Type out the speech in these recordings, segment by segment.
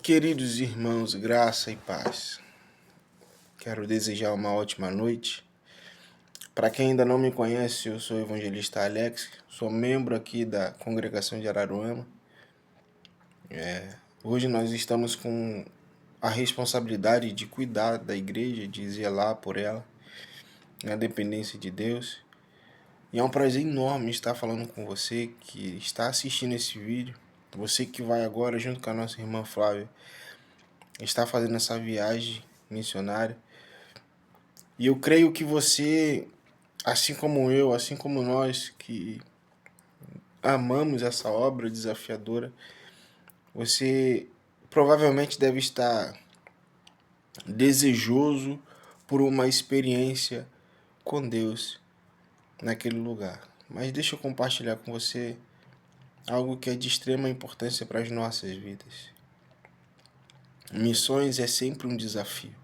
Queridos irmãos, graça e paz. Quero desejar uma ótima noite. Para quem ainda não me conhece, eu sou o evangelista Alex, sou membro aqui da congregação de Araruama. Hoje nós estamos com a responsabilidade de cuidar da igreja, de zelar por ela, na dependência de Deus. E é um prazer enorme estar falando com você que está assistindo esse vídeo. Você que vai agora junto com a nossa irmã Flávia, está fazendo essa viagem missionária. E eu creio que você, assim como eu, assim como nós que amamos essa obra desafiadora, você provavelmente deve estar desejoso por uma experiência com Deus naquele lugar. Mas deixa eu compartilhar com você algo que é de extrema importância para as nossas vidas. Missões é sempre um desafio.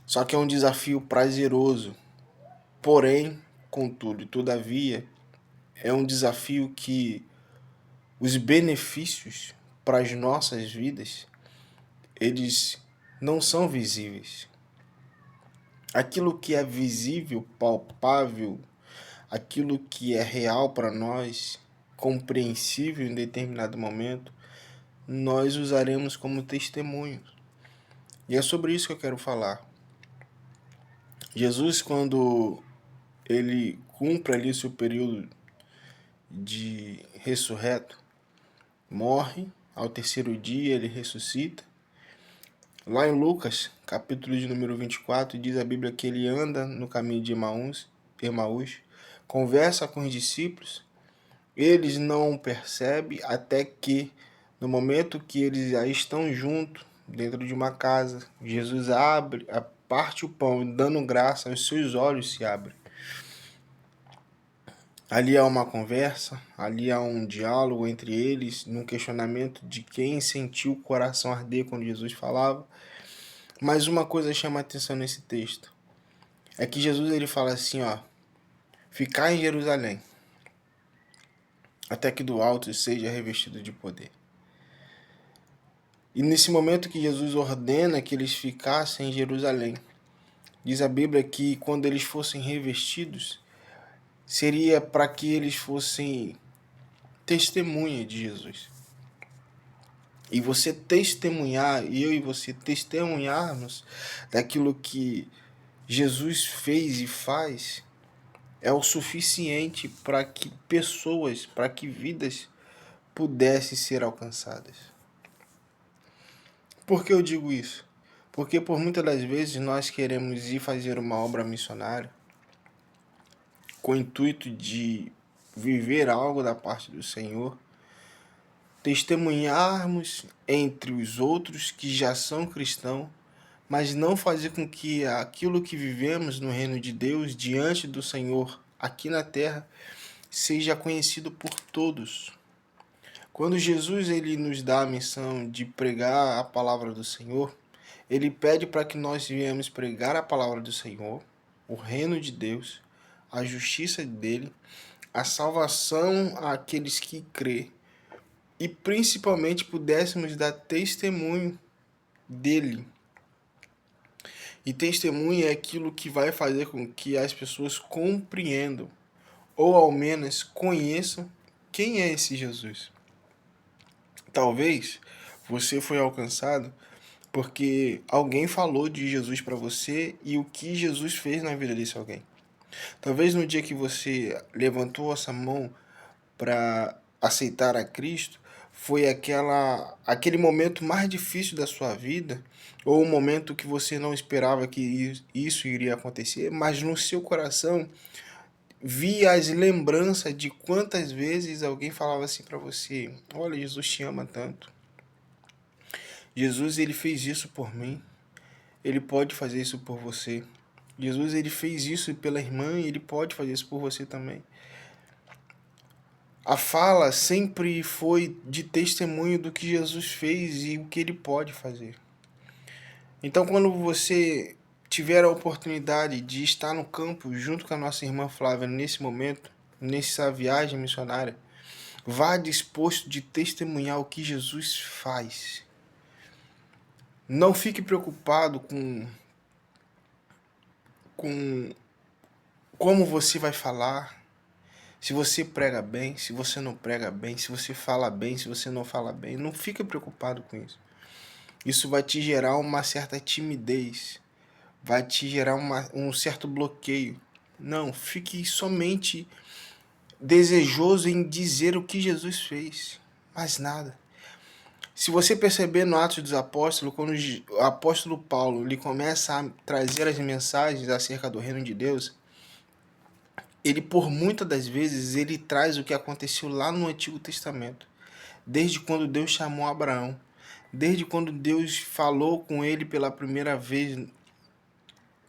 Só que é um desafio prazeroso. Porém, contudo, todavia, é um desafio que os benefícios para as nossas vidas, eles não são visíveis. Aquilo que é visível, palpável, aquilo que é real para nós, compreensível em determinado momento, nós usaremos como testemunho. E é sobre isso que eu quero falar. Jesus, quando ele cumpre ali o seu período de ressurreto, morre, ao terceiro dia ele ressuscita. Lá em Lucas, capítulo de número 24, diz a Bíblia que ele anda no caminho de Emaús, conversa com os discípulos, eles não percebem até que, no momento que eles já estão juntos, dentro de uma casa, Jesus parte o pão, dando graça, os seus olhos se abrem. Ali há uma conversa, ali há um diálogo entre eles, num questionamento de quem sentiu o coração arder quando Jesus falava. Mas uma coisa chama a atenção nesse texto, é que Jesus ele fala assim, ficar em Jerusalém, até que do alto seja revestido de poder. E nesse momento que Jesus ordena que eles ficassem em Jerusalém, diz a Bíblia que quando eles fossem revestidos, seria para que eles fossem testemunha de Jesus. E você testemunhar, eu e você testemunharmos daquilo que Jesus fez e faz, é o suficiente para que pessoas, para que vidas pudessem ser alcançadas. Por que eu digo isso? Porque por muitas das vezes nós queremos ir fazer uma obra missionária com o intuito de viver algo da parte do Senhor, testemunharmos entre os outros que já são cristãos, mas não fazer com que aquilo que vivemos no reino de Deus, diante do Senhor, aqui na terra, seja conhecido por todos. Quando Jesus ele nos dá a missão de pregar a palavra do Senhor, ele pede para que nós venhamos pregar a palavra do Senhor, o reino de Deus, a justiça dele, a salvação àqueles que crê, e principalmente pudéssemos dar testemunho dele. E testemunho é aquilo que vai fazer com que as pessoas compreendam, ou ao menos conheçam quem é esse Jesus. Talvez você foi alcançado porque alguém falou de Jesus para você e o que Jesus fez na vida desse alguém. Talvez no dia que você levantou essa mão para aceitar a Cristo, foi aquele momento mais difícil da sua vida, ou um momento que você não esperava que isso iria acontecer, mas no seu coração via as lembranças de quantas vezes alguém falava assim para você: olha, Jesus te ama tanto. Jesus ele fez isso por mim. Ele pode fazer isso por você. Jesus ele fez isso pela irmã e ele pode fazer isso por você também. A fala sempre foi de testemunho do que Jesus fez e o que ele pode fazer. Então, quando você tiver a oportunidade de estar no campo junto com a nossa irmã Flávia nesse momento, nessa viagem missionária, vá disposto de testemunhar o que Jesus faz. Não fique preocupado com como você vai falar, se você prega bem, se você não prega bem, se você fala bem, se você não fala bem. Não fique preocupado com isso. Isso vai te gerar uma certa timidez, vai te gerar um certo bloqueio. Não, fique somente desejoso em dizer o que Jesus fez, mais nada. Se você perceber no Atos dos Apóstolos, quando o apóstolo Paulo ele começa a trazer as mensagens acerca do reino de Deus, ele por muitas das vezes ele traz o que aconteceu lá no Antigo Testamento, desde quando Deus chamou Abraão, desde quando Deus falou com ele pela primeira vez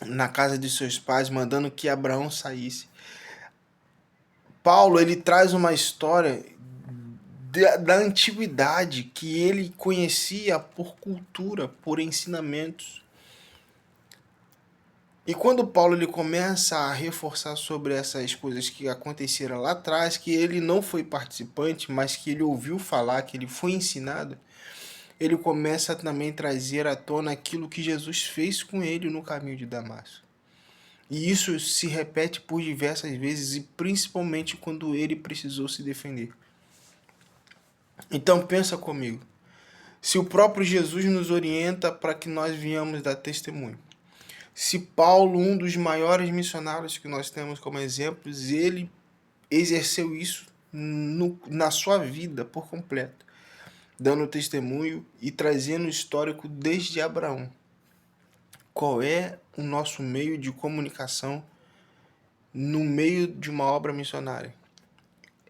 na casa de seus pais, mandando que Abraão saísse. Paulo ele traz uma história da antiguidade que ele conhecia por cultura, por ensinamentos. E quando Paulo ele começa a reforçar sobre essas coisas que aconteceram lá atrás, que ele não foi participante, mas que ele ouviu falar, que ele foi ensinado, ele começa também a trazer à tona aquilo que Jesus fez com ele no caminho de Damasco. E isso se repete por diversas vezes, e principalmente quando ele precisou se defender. Então pensa comigo, se o próprio Jesus nos orienta para que nós venhamos dar testemunho, se Paulo, um dos maiores missionários que nós temos como exemplos, ele exerceu isso na sua vida por completo, dando testemunho e trazendo o histórico desde Abraão. Qual é o nosso meio de comunicação no meio de uma obra missionária?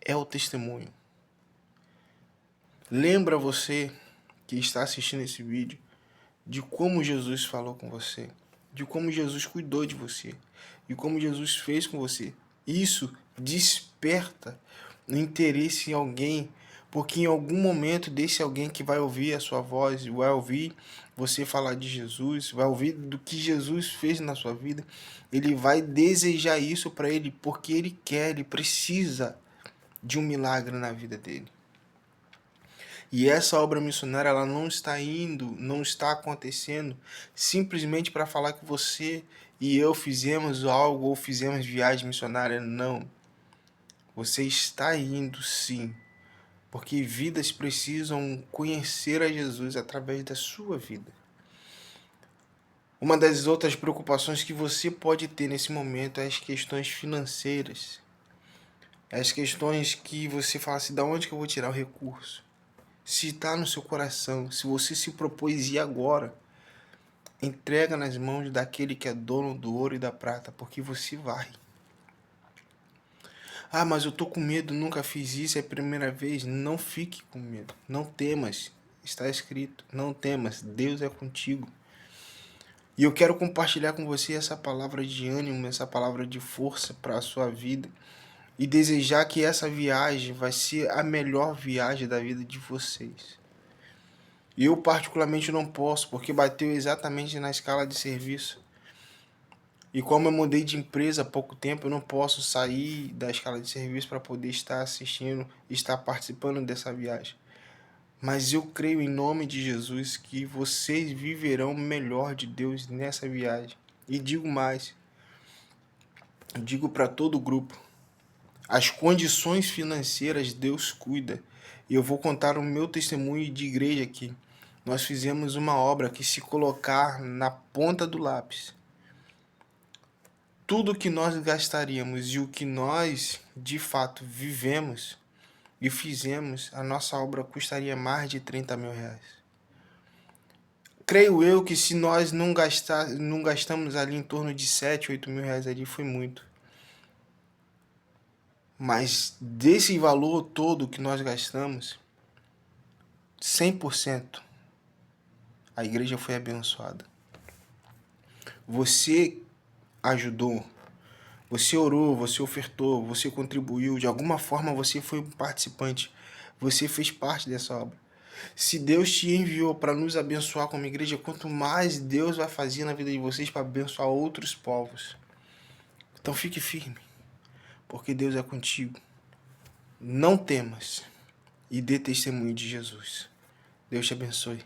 É o testemunho. Lembra você que está assistindo esse vídeo de como Jesus falou com você, de como Jesus cuidou de você, de como Jesus fez com você. Isso desperta o interesse em alguém, porque em algum momento desse alguém que vai ouvir a sua voz, vai ouvir você falar de Jesus, vai ouvir do que Jesus fez na sua vida, ele vai desejar isso para ele, porque ele quer, ele precisa de um milagre na vida dele. E essa obra missionária ela não está indo, não está acontecendo simplesmente para falar que você e eu fizemos algo ou fizemos viagem missionária. Não. Você está indo sim, porque vidas precisam conhecer a Jesus através da sua vida. Uma das outras preocupações que você pode ter nesse momento é as questões financeiras. As questões que você fala assim, da onde que eu vou tirar o recurso? Se está no seu coração, se você se propôs ir agora, entrega nas mãos daquele que é dono do ouro e da prata, porque você vai. Ah, mas eu tô com medo, nunca fiz isso, é a primeira vez. Não fique com medo, não temas. Está escrito, não temas, Deus é contigo. E eu quero compartilhar com você essa palavra de ânimo, essa palavra de força para a sua vida. E desejar que essa viagem vai ser a melhor viagem da vida de vocês. Eu particularmente não posso, porque bateu exatamente na escala de serviço. E como eu mudei de empresa há pouco tempo, eu não posso sair da escala de serviço para poder estar assistindo, estar participando dessa viagem. Mas eu creio em nome de Jesus que vocês viverão o melhor de Deus nessa viagem. E digo mais, digo para todo o grupo, as condições financeiras Deus cuida. E eu vou contar o meu testemunho de igreja aqui. Nós fizemos uma obra que, se colocar na ponta do lápis, tudo que nós gastaríamos e o que nós de fato vivemos e fizemos, a nossa obra custaria mais de 30 mil reais. Creio eu que se nós não gastamos ali em torno de 7, 8 mil reais ali, foi muito. Mas desse valor todo que nós gastamos, 100% a igreja foi abençoada. Você ajudou, você orou, você ofertou, você contribuiu, de alguma forma você foi um participante, você fez parte dessa obra. Se Deus te enviou para nos abençoar como igreja, quanto mais Deus vai fazer na vida de vocês para abençoar outros povos. Então fique firme, porque Deus é contigo. Não temas e dê testemunho de Jesus. Deus te abençoe.